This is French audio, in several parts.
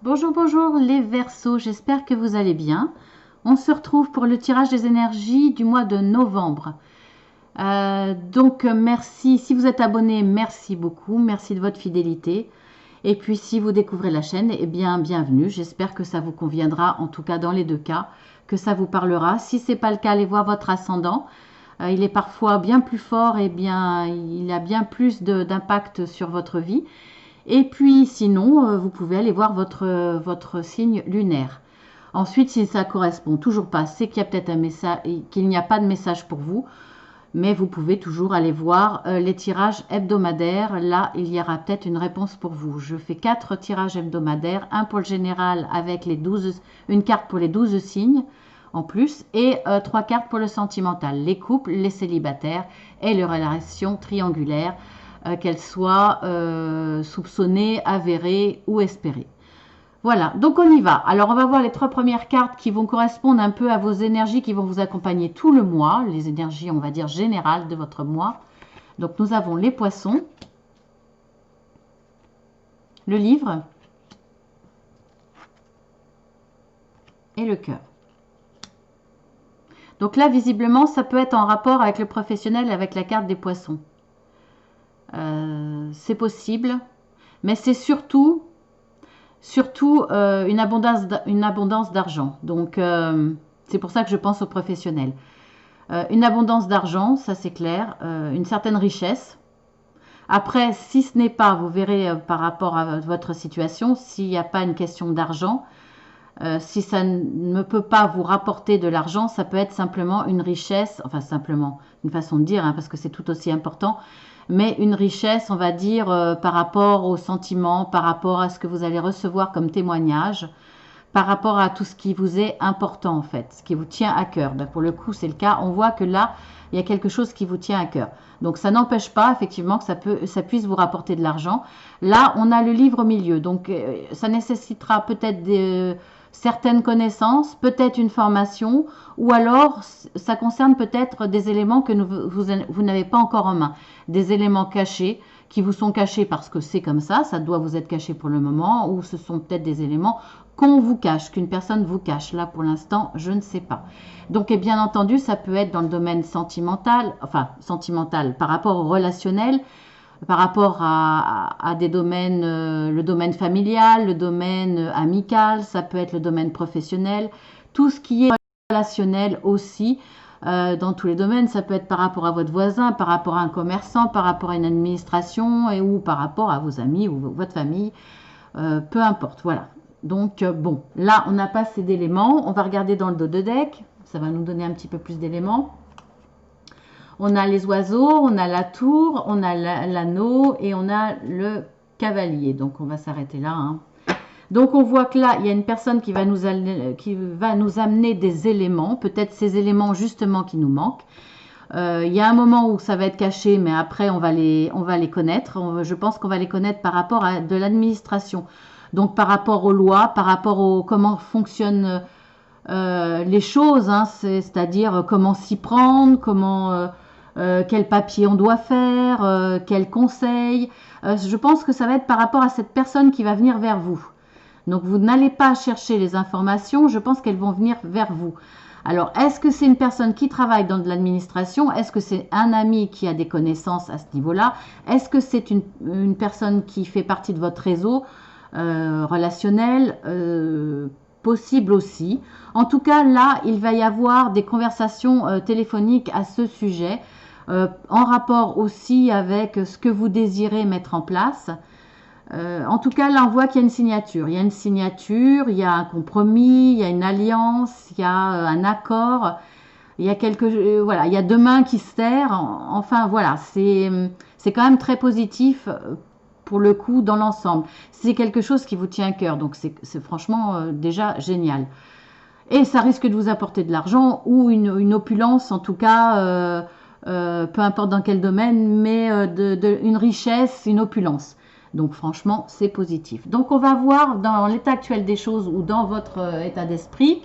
Bonjour, bonjour les Verseaux, j'espère que vous allez bien. On se retrouve pour le tirage des énergies du mois de novembre. Merci, si vous êtes abonné, merci beaucoup, merci de votre fidélité. Et puis si vous découvrez la chaîne, eh bien bienvenue, j'espère que ça vous conviendra, en tout cas dans les deux cas, que ça vous parlera. Si ce n'est pas le cas, allez voir votre ascendant. Il est parfois bien plus fort et bien, il a bien plus d'impact sur votre vie. Et puis sinon, vous pouvez aller voir votre signe lunaire. Ensuite, si ça correspond toujours pas, c'est qu'il y a peut-être un message, qu'il n'y a pas de message pour vous, mais vous pouvez toujours aller voir les tirages hebdomadaires. Là, il y aura peut-être une réponse pour vous. Je fais 4 tirages hebdomadaires, un pour le général avec une carte pour les 12 signes en plus et 3 cartes pour le sentimental, les couples, les célibataires et les relations triangulaires, qu'elles soient soupçonnées, avérées ou espérées. Voilà, donc on y va. Alors on va voir les 3 premières cartes qui vont correspondre un peu à vos énergies qui vont vous accompagner tout le mois, les énergies on va dire générales de votre mois. Donc nous avons les poissons, le livre et le cœur. Donc là visiblement ça peut être en rapport avec le professionnel, avec la carte des poissons. C'est possible, mais c'est surtout une abondance d'argent. Donc c'est pour ça que je pense aux professionnels. Une abondance d'argent, ça c'est clair, une certaine richesse. Après, si ce n'est pas, vous verrez par rapport à votre situation, s'il n'y a pas une question d'argent, si ça ne peut pas vous rapporter de l'argent, ça peut être simplement une richesse, enfin simplement, une façon de dire, hein, parce que c'est tout aussi important, mais une richesse, on va dire, par rapport aux sentiments, par rapport à ce que vous allez recevoir comme témoignage, par rapport à tout ce qui vous est important en fait, ce qui vous tient à cœur. Ben, pour le coup, c'est le cas. On voit que là, il y a quelque chose qui vous tient à cœur. Donc ça n'empêche pas effectivement que ça puisse vous rapporter de l'argent. Là, on a le livre au milieu. Donc ça nécessitera peut-être certaines connaissances, peut-être une formation, ou alors ça concerne peut-être des éléments que vous n'avez pas encore en main, des éléments cachés qui vous sont cachés parce que c'est comme ça doit vous être caché pour le moment, ou ce sont peut-être des éléments qu'on vous cache, qu'une personne vous cache. Là, pour l'instant, je ne sais pas. Donc, et bien entendu, ça peut être dans le domaine sentimental, enfin, sentimental par rapport au relationnel, par rapport à des domaines, le domaine familial, le domaine amical, ça peut être le domaine professionnel, tout ce qui est relationnel aussi. Dans tous les domaines, ça peut être par rapport à votre voisin, par rapport à un commerçant, par rapport à une administration ou par rapport à vos amis ou votre famille, peu importe, voilà. Donc bon, là on n'a pas assez d'éléments, on va regarder dans le dos de deck, ça va nous donner un petit peu plus d'éléments. On a les oiseaux, on a la tour, on a l'anneau et on a le cavalier. Donc on va s'arrêter là, hein. Donc on voit que là, il y a une personne qui va nous amener des éléments, peut-être ces éléments justement qui nous manquent. Il y a un moment où ça va être caché, mais après on va les connaître. Je pense qu'on va les connaître par rapport à de l'administration. Donc par rapport aux lois, par rapport au comment fonctionnent les choses, hein, c'est-à-dire comment s'y prendre, quel papier on doit faire, quel conseil. Je pense que ça va être par rapport à cette personne qui va venir vers vous. Donc vous n'allez pas chercher les informations, je pense qu'elles vont venir vers vous. Alors, est-ce que c'est une personne qui travaille dans de l'administration? Est-ce que c'est un ami qui a des connaissances à ce niveau-là? Est-ce que c'est une personne qui fait partie de votre réseau relationnel? Possible aussi. En tout cas, là, il va y avoir des conversations téléphoniques à ce sujet, en rapport aussi avec ce que vous désirez mettre en place. En tout cas, là, on voit qu'il y a une signature. Il y a une signature, il y a un compromis, il y a une alliance, il y a un accord. Il y a voilà, il y a deux mains qui se serrent. Enfin, voilà, c'est quand même très positif pour le coup dans l'ensemble. C'est quelque chose qui vous tient à cœur, donc c'est franchement déjà génial. Et ça risque de vous apporter de l'argent ou une opulence, en tout cas, peu importe dans quel domaine, mais une richesse, une opulence. Donc franchement, c'est positif. Donc on va voir dans l'état actuel des choses ou dans votre état d'esprit,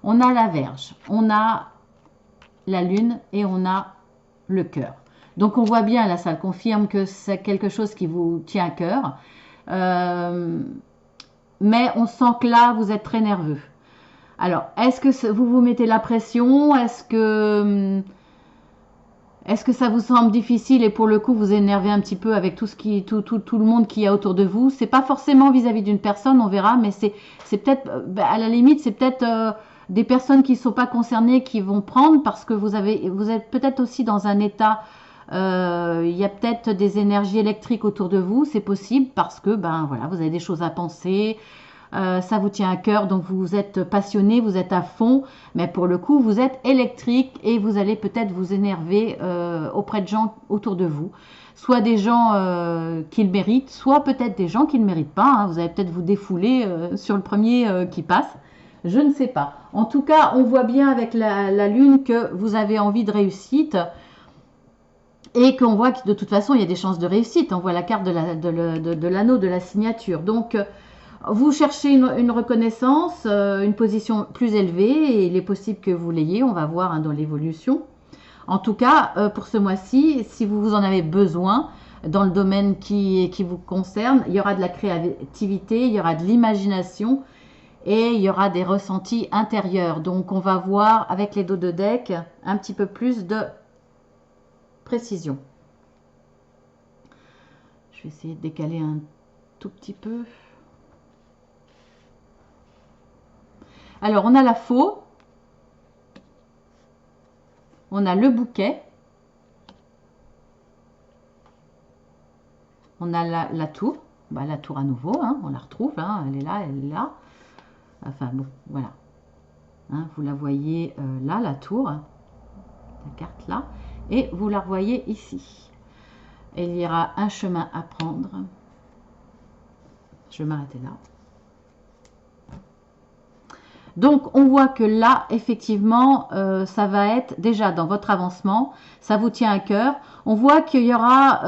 on a la Vierge, on a la Lune et on a le cœur. Donc on voit bien, là ça confirme que c'est quelque chose qui vous tient à cœur. mais on sent que là, vous êtes très nerveux. Alors, est-ce que vous vous mettez la pression? Est-ce que ça vous semble difficile et pour le coup vous énervez un petit peu avec tout le monde qui y a autour de vous? C'est pas forcément vis-à-vis d'une personne, on verra, mais c'est peut-être à la limite c'est peut-être des personnes qui ne sont pas concernées qui vont prendre parce que vous êtes peut-être aussi dans un état. Il y a peut-être des énergies électriques autour de vous, c'est possible parce que ben voilà vous avez des choses à penser. Ça vous tient à cœur, donc vous êtes passionné, vous êtes à fond, mais pour le coup, vous êtes électrique et vous allez peut-être vous énerver auprès de gens autour de vous. Soit des gens qui le méritent, soit peut-être des gens qui ne le méritent pas. Hein. Vous allez peut-être vous défouler sur le premier qui passe. Je ne sais pas. En tout cas, on voit bien avec la lune que vous avez envie de réussite et qu'on voit que de toute façon, il y a des chances de réussite. On voit la carte de l'anneau, de la signature. Donc, vous cherchez une reconnaissance, une position plus élevée et il est possible que vous l'ayez, on va voir hein, dans l'évolution. En tout cas, pour ce mois-ci, si vous en avez besoin dans le domaine qui vous concerne, il y aura de la créativité, il y aura de l'imagination et il y aura des ressentis intérieurs. Donc on va voir avec les dos de deck un petit peu plus de précision. Je vais essayer de décaler un tout petit peu. Alors, on a la faux, on a le bouquet, on a la tour, bah, la tour à nouveau, hein, on la retrouve, hein, elle est là, elle est là. Enfin bon, voilà. Hein, vous la voyez là, la tour, la carte là, et vous la revoyez ici. Et il y aura un chemin à prendre. Je vais m'arrêter là. Donc, on voit que là, effectivement, ça va être déjà dans votre avancement, ça vous tient à cœur. On voit qu'il y aura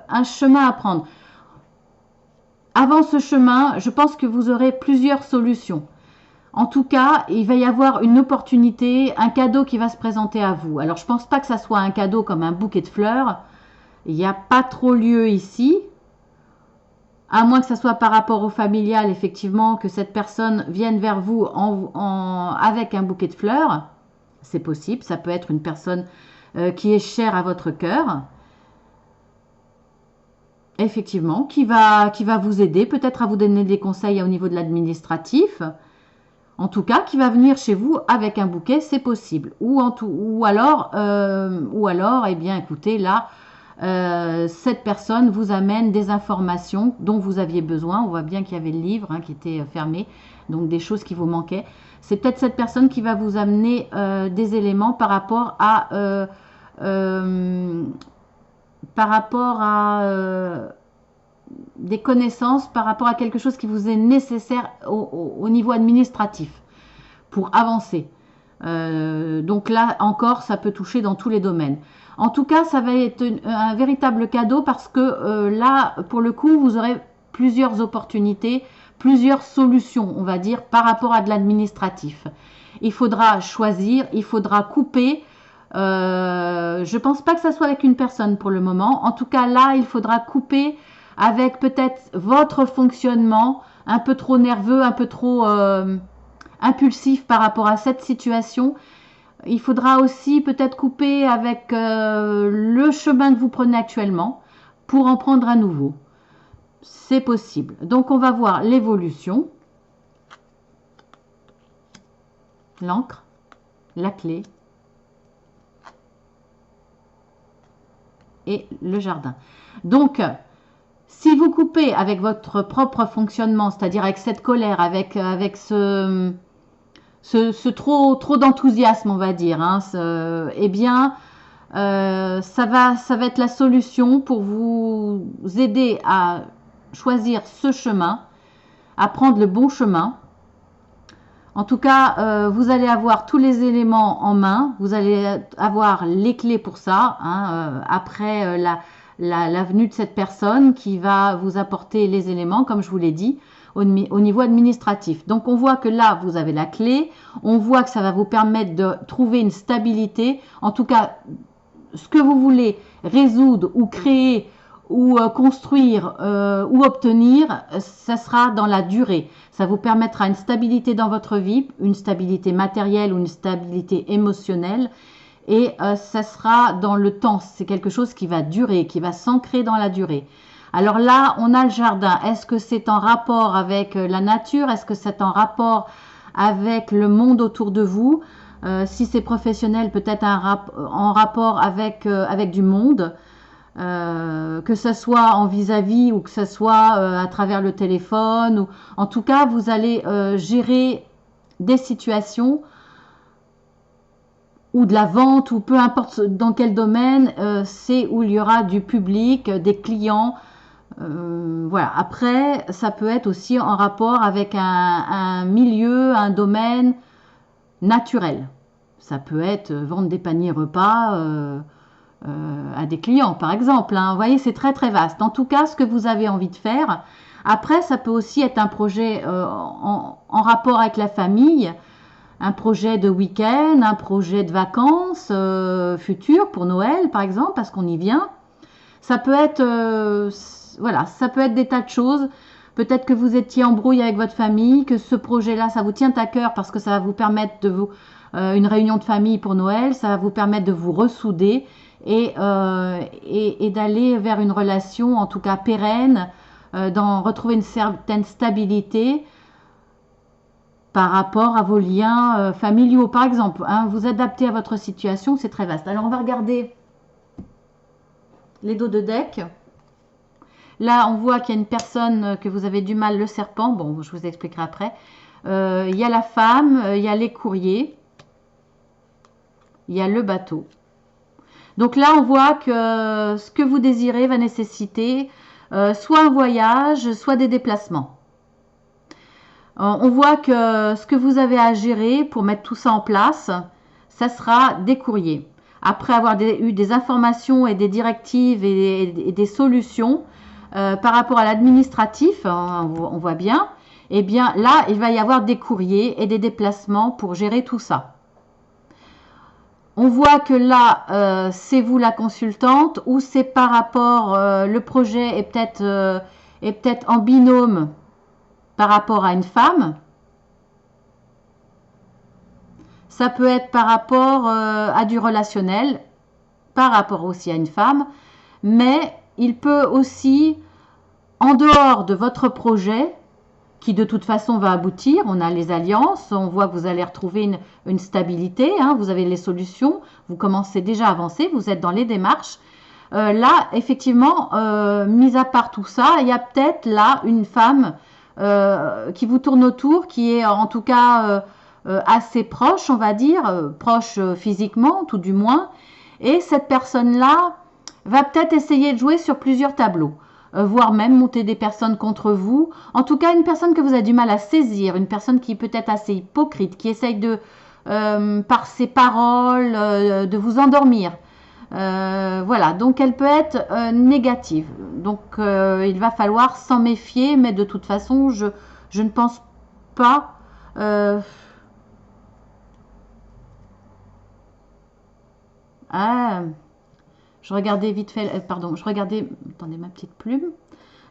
un chemin à prendre. Avant ce chemin, je pense que vous aurez plusieurs solutions. En tout cas, il va y avoir une opportunité, un cadeau qui va se présenter à vous. Alors, je ne pense pas que ça soit un cadeau comme un bouquet de fleurs. Il n'y a pas trop lieu ici. À moins que ça soit par rapport au familial, effectivement, que cette personne vienne vers vous avec un bouquet de fleurs. C'est possible, ça peut être une personne qui est chère à votre cœur. Effectivement, qui va vous aider, peut-être à vous donner des conseils au niveau de l'administratif. En tout cas, qui va venir chez vous avec un bouquet, c'est possible. Ou alors, eh bien, écoutez, là, cette personne vous amène des informations dont vous aviez besoin. On voit bien qu'il y avait le livre hein, qui était fermé, donc des choses qui vous manquaient. C'est peut-être cette personne qui va vous amener des éléments par rapport à des connaissances, par rapport à quelque chose qui vous est nécessaire au niveau administratif pour avancer. Donc là encore, ça peut toucher dans tous les domaines. En tout cas, ça va être un véritable cadeau parce que là, pour le coup, vous aurez plusieurs opportunités, plusieurs solutions, on va dire, par rapport à de l'administratif. Il faudra choisir, il faudra couper. Je ne pense pas que ça soit avec une personne pour le moment. En tout cas, là, il faudra couper avec peut-être votre fonctionnement un peu trop nerveux, un peu trop impulsif par rapport à cette situation. Il faudra aussi peut-être couper avec le chemin que vous prenez actuellement pour en prendre un nouveau. C'est possible. Donc, on va voir l'évolution, l'encre, la clé et le jardin. Donc, si vous coupez avec votre propre fonctionnement, c'est-à-dire avec cette colère, avec ce trop d'enthousiasme, on va dire, hein, eh bien, ça va être la solution pour vous aider à choisir ce chemin, à prendre le bon chemin. En tout cas, vous allez avoir tous les éléments en main, vous allez avoir les clés pour ça, hein, après la venue de cette personne qui va vous apporter les éléments, comme je vous l'ai dit, au niveau administratif. Donc, on voit que là, vous avez la clé, on voit que ça va vous permettre de trouver une stabilité, en tout cas, ce que vous voulez résoudre ou créer ou construire ou obtenir, ça sera dans la durée. Ça vous permettra une stabilité dans votre vie, une stabilité matérielle ou une stabilité émotionnelle. Et ça sera dans le temps. C'est quelque chose qui va durer, qui va s'ancrer dans la durée. Alors là, on a le jardin. Est-ce que c'est en rapport avec la nature? Est-ce que c'est en rapport avec le monde autour de vous? Si c'est professionnel, peut-être en rapport avec, avec du monde. Que ce soit en vis-à-vis ou que ce soit à travers le téléphone. Ou... En tout cas, vous allez gérer des situations ou de la vente ou peu importe dans quel domaine, c'est où il y aura du public, des clients. Voilà. Après, ça peut être aussi en rapport avec un milieu, un domaine naturel. Ça peut être vendre des paniers repas à des clients, par exemple. Hein. Vous voyez, c'est très très vaste. En tout cas, ce que vous avez envie de faire. Après, ça peut aussi être un projet en rapport avec la famille, un projet de week-end, un projet de vacances futures pour Noël, par exemple, parce qu'on y vient. Ça peut être, voilà, ça peut être des tas de choses. Peut-être que vous étiez en brouille avec votre famille, que ce projet-là, ça vous tient à cœur parce que ça va vous permettre de vous une réunion de famille pour Noël, ça va vous permettre de vous ressouder et d'aller vers une relation, en tout cas pérenne, d'en retrouver une certaine stabilité par rapport à vos liens familiaux, par exemple. Hein, vous adaptez à votre situation, c'est très vaste. Alors, on va regarder les dos de deck. Là, on voit qu'il y a une personne que vous avez du mal, le serpent. Bon, je vous expliquerai après. Il y a la femme, il y a les courriers, il y a le bateau. Donc là, on voit que ce que vous désirez va nécessiter soit un voyage, soit des déplacements. On voit que ce que vous avez à gérer pour mettre tout ça en place, ça sera des courriers. Après avoir eu des informations et des directives et des solutions par rapport à l'administratif, hein, on voit bien, eh bien là, il va y avoir des courriers et des déplacements pour gérer tout ça. On voit que là, c'est vous la consultante ou c'est par rapport, le projet est peut-être en binôme par rapport à une femme. Ça peut être par rapport à du relationnel, par rapport aussi à une femme, mais il peut aussi, en dehors de votre projet, qui de toute façon va aboutir, on a les alliances, on voit que vous allez retrouver une stabilité, hein, vous avez les solutions, vous commencez déjà à avancer, vous êtes dans les démarches. Là, effectivement, mis à part tout ça, il y a peut-être là une femme qui vous tourne autour, qui est en tout cas assez proche, on va dire, proche physiquement, tout du moins. Et cette personne-là va peut-être essayer de jouer sur plusieurs tableaux, voire même monter des personnes contre vous. En tout cas, une personne que vous avez du mal à saisir, une personne qui peut être assez hypocrite, qui essaye de, par ses paroles, de vous endormir. Voilà, donc elle peut être négative. Donc il va falloir s'en méfier, mais de toute façon, je ne pense pas. Je regardais vite fait, pardon, je regardais, attendez ma petite plume.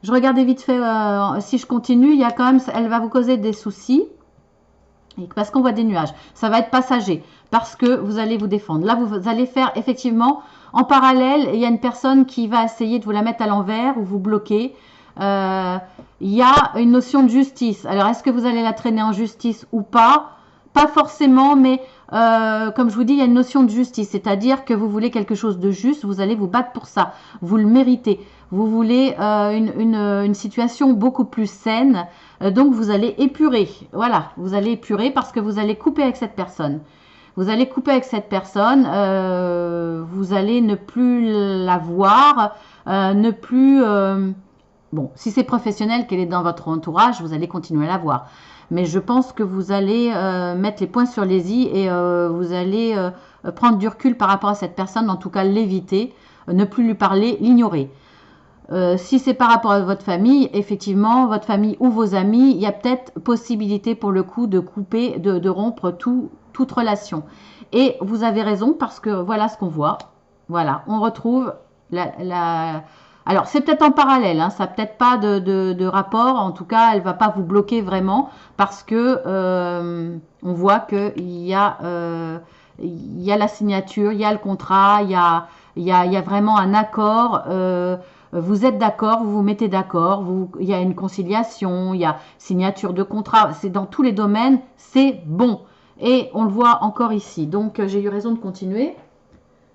Je regardais vite fait, si je continue, il y a quand même, elle va vous causer des soucis. Parce qu'on voit des nuages. Ça va être passager parce que vous allez vous défendre. Là, vous allez faire effectivement en parallèle, il y a une personne qui va essayer de vous la mettre à l'envers ou vous bloquer. Il y a une notion de justice. Alors, est-ce que vous allez la traîner en justice ou pas? Pas forcément, mais comme je vous dis, il y a une notion de justice. C'est-à-dire que vous voulez quelque chose de juste, vous allez vous battre pour ça. Vous le méritez. Vous voulez une situation beaucoup plus saine. Donc, vous allez épurer. Voilà, vous allez épurer parce que vous allez couper avec cette personne. Vous allez couper avec cette personne. Vous allez ne plus la voir. Ne plus... bon, si c'est professionnel, qu'elle est dans votre entourage, vous allez continuer à la voir. Mais je pense que vous allez mettre les points sur les i et vous allez prendre du recul par rapport à cette personne. En tout cas, l'éviter. Ne plus lui parler, l'ignorer. Si c'est par rapport à votre famille, effectivement, votre famille ou vos amis, il y a peut-être possibilité pour le coup de couper, de rompre toute relation. Et vous avez raison parce que voilà ce qu'on voit. Voilà, on retrouve Alors, c'est peut-être en parallèle, hein, ça n'a peut-être pas de rapport. En tout cas, elle ne va pas vous bloquer vraiment parce que on voit il y a la signature, il y a le contrat, il y a vraiment un accord. Vous êtes d'accord, vous vous mettez d'accord, il y a une conciliation, il y a signature de contrat. C'est dans tous les domaines, c'est bon. Et on le voit encore ici. Donc, j'ai eu raison de continuer.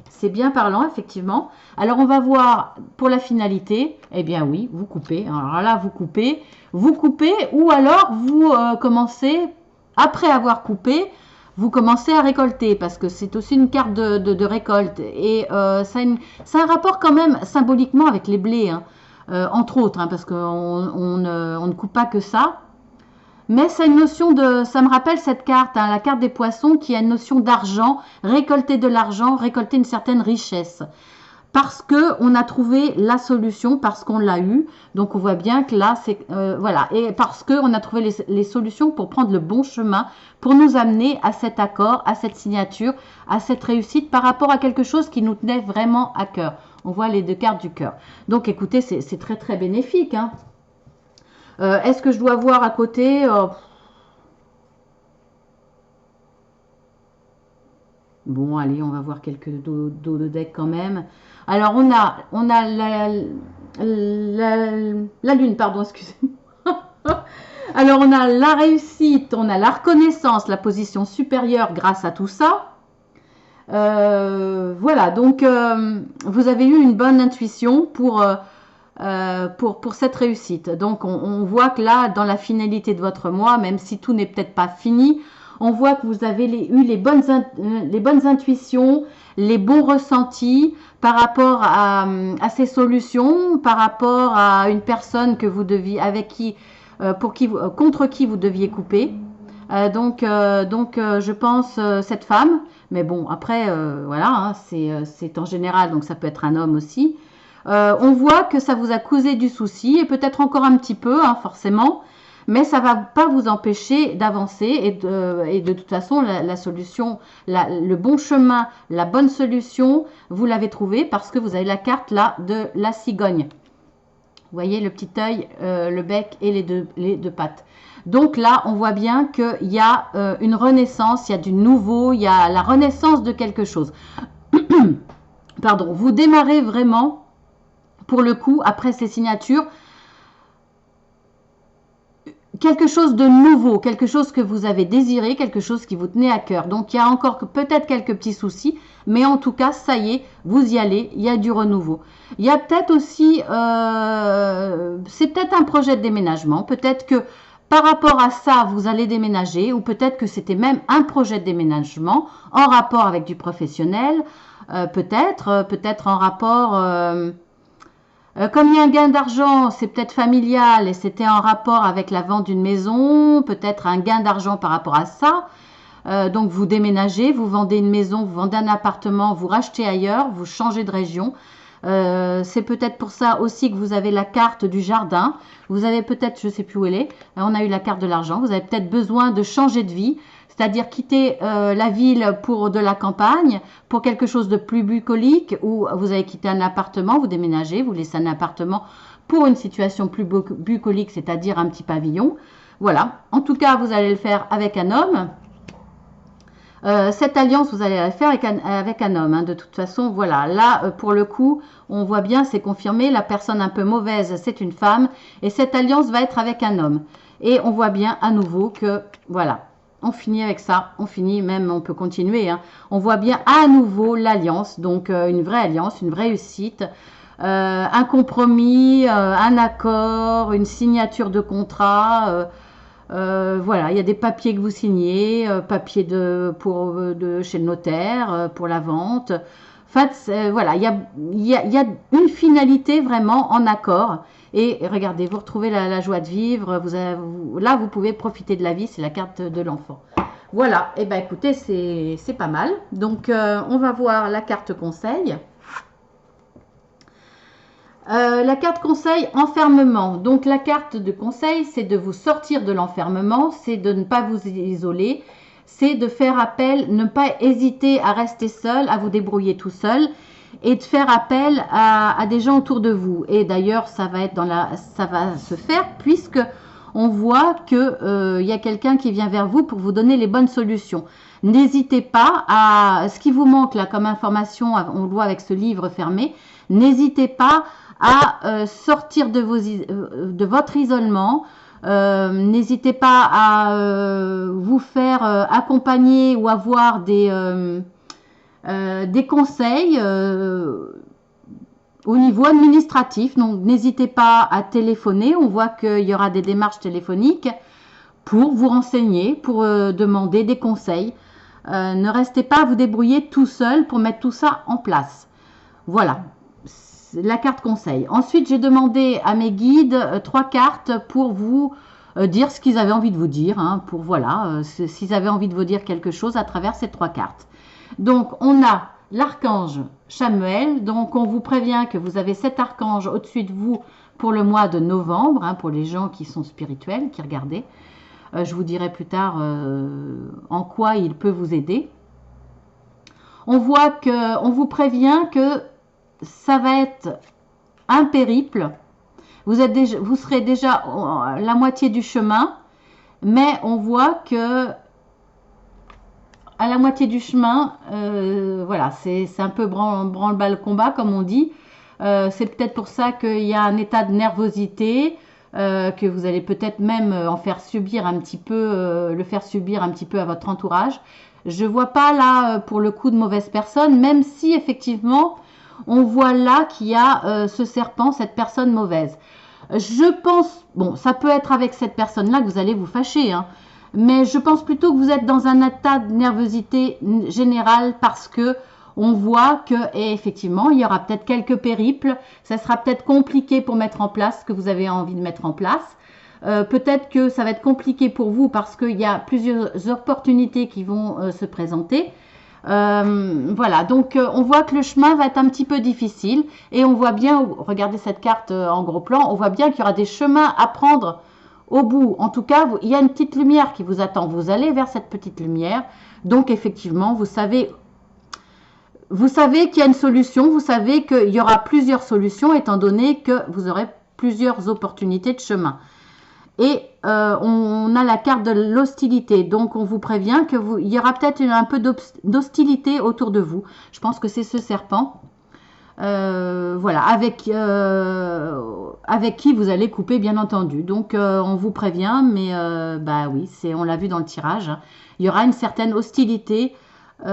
C'est bien parlant, effectivement. Alors, on va voir pour la finalité. Eh bien, oui, vous coupez. Alors là, vous coupez, ou alors vous commencez, après avoir coupé, vous commencez à récolter, parce que c'est aussi une carte de récolte. Et ça a un rapport quand même symboliquement avec les blés, hein. Entre autres, hein, parce qu'on ne coupe pas que ça. Mais c'est une notion de, ça me rappelle cette carte, hein, la carte des poissons, qui a une notion d'argent, récolter de l'argent, récolter une certaine richesse. Parce que on a trouvé la solution, parce qu'on l'a eu. Donc on voit bien que là, c'est voilà, et parce que on a trouvé les solutions pour prendre le bon chemin, pour nous amener à cet accord, à cette signature, à cette réussite par rapport à quelque chose qui nous tenait vraiment à cœur. On voit les deux cartes du cœur. Donc écoutez, c'est très très bénéfique, hein. Est-ce que je dois voir à côté Bon, allez, on va voir quelques dos de deck quand même. Alors, on a la lune, pardon, excusez-moi. Alors, on a la réussite, on a la reconnaissance, la position supérieure grâce à tout ça. Voilà, donc vous avez eu une bonne intuition pour cette réussite. Donc on voit que là, dans la finalité de votre mois, même si tout n'est peut-être pas fini, on voit que vous avez eu les bonnes intuitions, les bons ressentis par rapport à ces solutions, par rapport à une personne que vous deviez, avec qui, contre qui vous deviez couper. Donc, je pense cette femme, mais bon, après, voilà, hein, c'est en général, donc ça peut être un homme aussi. On voit que ça vous a causé du souci et peut-être encore un petit peu, hein, forcément, mais ça va pas vous empêcher d'avancer et de toute façon la solution, le bon chemin, la bonne solution, vous l'avez trouvé parce que vous avez la carte là de la cigogne. Vous voyez le petit œil, le bec et les deux pattes. Donc là, on voit bien qu'il y a une renaissance, il y a du nouveau, il y a la renaissance de quelque chose. Pardon, vous démarrez vraiment. Pour le coup, après ces signatures, quelque chose de nouveau, quelque chose que vous avez désiré, quelque chose qui vous tenait à cœur. Donc, il y a encore peut-être quelques petits soucis, mais en tout cas, ça y est, vous y allez, il y a du renouveau. Il y a peut-être aussi, c'est peut-être un projet de déménagement, peut-être que par rapport à ça, vous allez déménager, ou peut-être que c'était même un projet de déménagement en rapport avec du professionnel, peut-être en rapport... comme il y a un gain d'argent, c'est peut-être familial et c'était en rapport avec la vente d'une maison, peut-être un gain d'argent par rapport à ça. Donc vous déménagez, vous vendez une maison, vous vendez un appartement, vous rachetez ailleurs, vous changez de région. C'est peut-être pour ça aussi que vous avez la carte du jardin. Vous avez peut-être, je ne sais plus où elle est, on a eu la carte de l'argent. Vous avez peut-être besoin de changer de vie, c'est-à-dire quitter la ville pour de la campagne, pour quelque chose de plus bucolique, ou vous avez quitté un appartement, vous déménagez, vous laissez un appartement pour une situation plus bucolique, c'est-à-dire un petit pavillon. Voilà, en tout cas, vous allez le faire avec un homme. Cette alliance, vous allez la faire avec un homme, hein. De toute façon, voilà. Là, pour le coup, on voit bien, c'est confirmé. La personne un peu mauvaise, c'est une femme. Et cette alliance va être avec un homme. Et on voit bien à nouveau que, voilà, on finit avec ça. On finit, même, on peut continuer, hein. On voit bien à nouveau l'alliance. Donc, une vraie alliance, une vraie réussite. Un compromis, un accord, une signature de contrat. Voilà, il y a des papiers que vous signez, papiers chez le notaire, pour la vente. En fait, voilà, il y a une finalité vraiment en accord. Et regardez, vous retrouvez la joie de vivre. Là, vous pouvez profiter de la vie, c'est la carte de l'enfant. Voilà, et ben écoutez, c'est pas mal. Donc, on va voir la carte conseil. La carte conseil, enfermement. Donc la carte de conseil, c'est de vous sortir de l'enfermement, c'est de ne pas vous isoler, c'est de faire appel, ne pas hésiter à rester seul, à vous débrouiller tout seul. et de faire appel à des gens autour de vous. Et d'ailleurs, ça va se faire puisque on voit que y a quelqu'un qui vient vers vous pour vous donner les bonnes solutions. N'hésitez pas à ce qui vous manque là comme information, on le voit avec ce livre fermé. N'hésitez pas à sortir de votre isolement. N'hésitez pas à vous faire accompagner ou avoir des conseils au niveau administratif. Donc n'hésitez pas à téléphoner. On voit qu'il y aura des démarches téléphoniques pour vous renseigner, pour demander des conseils. Ne restez pas à vous débrouiller tout seul pour mettre tout ça en place. Voilà, la carte conseil. Ensuite, j'ai demandé à mes guides 3 cartes pour vous dire ce qu'ils avaient envie de vous dire. Hein, pour voilà, s'ils avaient envie de vous dire quelque chose à travers ces 3 cartes. Donc, on a l'archange Chamuel. Donc, on vous prévient que vous avez cet archange au-dessus de vous pour le mois de novembre, hein, pour les gens qui sont spirituels, qui regardent. Je vous dirai plus tard en quoi il peut vous aider. On voit que, on vous prévient que ça va être un périple. Vous serez déjà la moitié du chemin, mais on voit que à la moitié du chemin, voilà, c'est un peu branle-bas le combat, comme on dit. C'est peut-être pour ça qu'il y a un état de nervosité, que vous allez peut-être même en faire subir un petit peu, le faire subir un petit peu à votre entourage. Je vois pas là pour le coup de mauvaise personne, même si effectivement on voit là qu'il y a ce serpent, cette personne mauvaise. Je pense, bon, ça peut être avec cette personne-là que vous allez vous fâcher, hein, mais je pense plutôt que vous êtes dans un état de nervosité générale parce que on voit que, et effectivement, il y aura peut-être quelques périples, ça sera peut-être compliqué pour mettre en place ce que vous avez envie de mettre en place. Peut-être que ça va être compliqué pour vous parce qu'il y a plusieurs opportunités qui vont se présenter. Voilà, donc on voit que le chemin va être un petit peu difficile et on voit bien, regardez cette carte en gros plan, on voit bien qu'il y aura des chemins à prendre au bout. En tout cas, il y a une petite lumière qui vous attend. Vous allez vers cette petite lumière. Donc effectivement, vous savez qu'il y a une solution, vous savez qu'il y aura plusieurs solutions étant donné que vous aurez plusieurs opportunités de chemin. Et on a la carte de l'hostilité, donc on vous prévient qu'il y aura peut-être un peu d'hostilité autour de vous. Je pense que c'est ce serpent, voilà, avec qui vous allez couper bien entendu. Donc on vous prévient, mais bah oui, on l'a vu dans le tirage, hein. Il y aura une certaine hostilité. Donc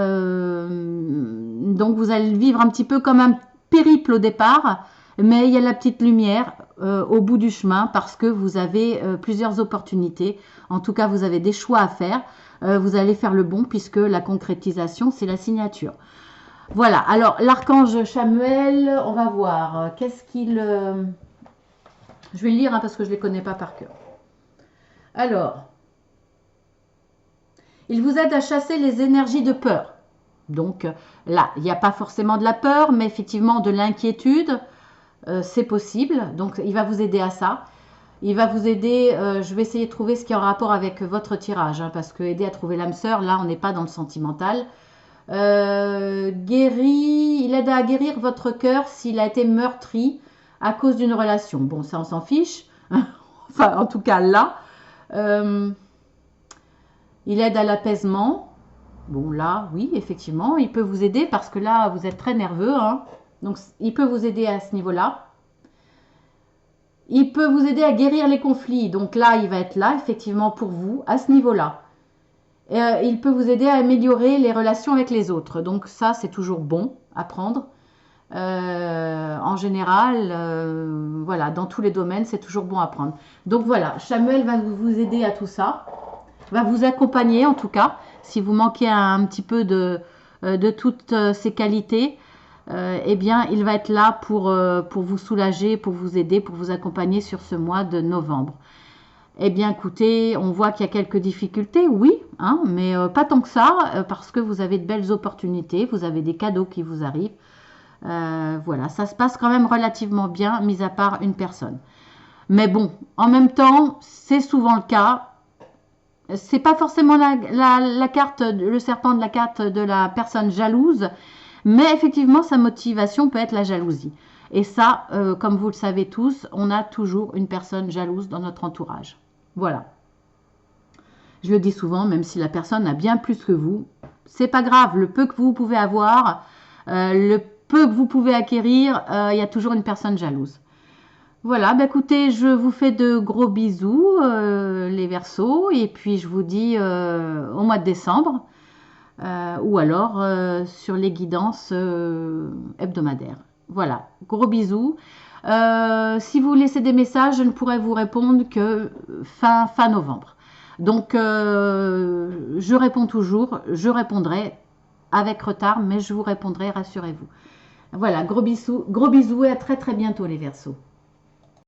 vous allez vivre un petit peu comme un périple au départ, mais il y a la petite lumière au bout du chemin parce que vous avez plusieurs opportunités. En tout cas, vous avez des choix à faire. Vous allez faire le bon puisque la concrétisation, c'est la signature. Voilà, alors l'archange Chamuel, on va voir. Qu'est-ce qu'il... Je vais le lire hein, parce que je ne les connais pas par cœur. Alors... Il vous aide à chasser les énergies de peur. Donc là, il n'y a pas forcément de la peur, mais effectivement de l'inquiétude, c'est possible. Donc il va vous aider à ça. Il va vous aider, je vais essayer de trouver ce qui est en rapport avec votre tirage, hein, parce que aider à trouver l'âme sœur, là on n'est pas dans le sentimental. Il aide à guérir votre cœur s'il a été meurtri à cause d'une relation. Bon, ça on s'en fiche. Enfin, en tout cas là. Il aide à l'apaisement. Bon, là, oui, effectivement, il peut vous aider parce que là, vous êtes très nerveux. Hein. Donc, il peut vous aider à ce niveau-là. Il peut vous aider à guérir les conflits. Donc là, il va être là, effectivement, pour vous, à ce niveau-là. Il peut vous aider à améliorer les relations avec les autres. Donc ça, c'est toujours bon à prendre. En général, voilà, dans tous les domaines, c'est toujours bon à prendre. Donc voilà, Chamuel va vous aider à tout ça. Va vous accompagner en tout cas si vous manquez un petit peu de toutes ces qualités, eh bien il va être là pour vous soulager, pour vous aider, pour vous accompagner sur ce mois de novembre. Eh bien écoutez, on voit qu'il y a quelques difficultés, oui, hein, mais pas tant que ça, parce que vous avez de belles opportunités, vous avez des cadeaux qui vous arrivent. Voilà, ça se passe quand même relativement bien, mis à part une personne. Mais bon, en même temps, c'est souvent le cas. C'est pas forcément la carte, le serpent de la carte de la personne jalouse, Mais effectivement, sa motivation peut être la jalousie. Et ça, comme vous le savez tous, on a toujours une personne jalouse dans notre entourage. Voilà. Je le dis souvent, même si la personne a bien plus que vous, c'est pas grave. Le peu que vous pouvez avoir, le peu que vous pouvez acquérir, il y a toujours une personne jalouse. Voilà, bah écoutez, je vous fais de gros bisous, les Verseaux, et puis je vous dis au mois de décembre, ou alors sur les guidances hebdomadaires. Voilà, gros bisous. Si vous laissez des messages, je ne pourrai vous répondre que fin novembre. Donc, je réponds toujours, je répondrai avec retard, mais je vous répondrai, rassurez-vous. Voilà, gros bisous et à très très bientôt les Verseaux.